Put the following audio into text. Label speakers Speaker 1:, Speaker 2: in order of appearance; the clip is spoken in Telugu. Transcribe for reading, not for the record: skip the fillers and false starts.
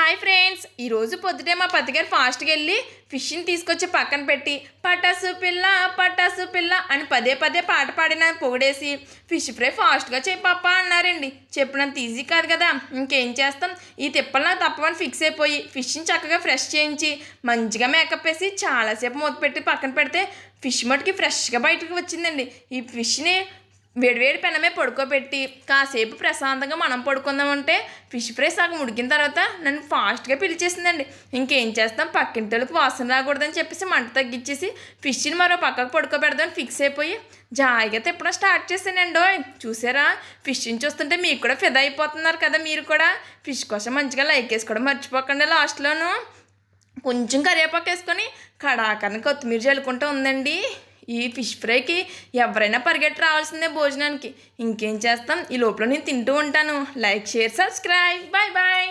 Speaker 1: హాయ్ ఫ్రెండ్స్, ఈరోజు పొద్దుటే మా పతిగారు ఫాస్ట్గా వెళ్ళి ఫిష్ని తీసుకొచ్చి పక్కన పెట్టి పటాసు పిల్ల అని పదే పదే పాట పాడిన పొగిడేసి ఫిష్ ఫ్రై ఫాస్ట్గా చేయి పాప అన్నారండి. చెప్పినంత ఈజీ కాదు కదా, ఇంకేం చేస్తాం. ఈ తిప్పలు నాకు తప్పవని ఫిక్స్ అయిపోయి ఫిష్ని చక్కగా ఫ్రెష్ చేయించి మంచిగా మేకప్ వేసి చాలాసేపు మూత పెట్టి పక్కన పెడితే ఫిష్ మటుకి ఫ్రెష్గా బయటకు వచ్చిందండి. ఈ ఫిష్ని వేడివేడి పెనమే పడుకోబెట్టి కాసేపు ప్రశాంతంగా మనం పడుకుందామంటే ఫిష్ ఫ్రై సగం ఉడికిన తర్వాత నన్ను ఫాస్ట్గా పిలిచేసిందండి. ఇంకేం చేస్తాం, పక్కింటోళ్ళకి వాసన రాకూడదని చెప్పేసి మంట తగ్గించేసి ఫిష్ని మరో పక్కకు పడుకోబెడదామని ఫిక్స్ అయిపోయి జాయిగా తిప్పడం స్టార్ట్ చేశానండి. చూసారా, ఫిష్ని చూస్తుంటే మీకు కూడా ఫిదా అయిపోతున్నారు కదా. మీరు కూడా ఫిష్ కోసం మంచిగా లైక్ వేసుకోవడం మర్చిపోకండి. లాస్ట్లోనూ కొంచెం కరివేపాకు వేసుకొని కడాకని కొత్తిమీర చల్లుకుంటూ ఉందండి. ఈ ఫిష్ ఫ్రైకి ఎవరైనా పరిగెట్టి రావాల్సిందే భోజనానికి. ఇంకేం చేస్తాం, ఈ లోపల నేను తింటూ ఉంటాను. Like, share, subscribe. Bye bye.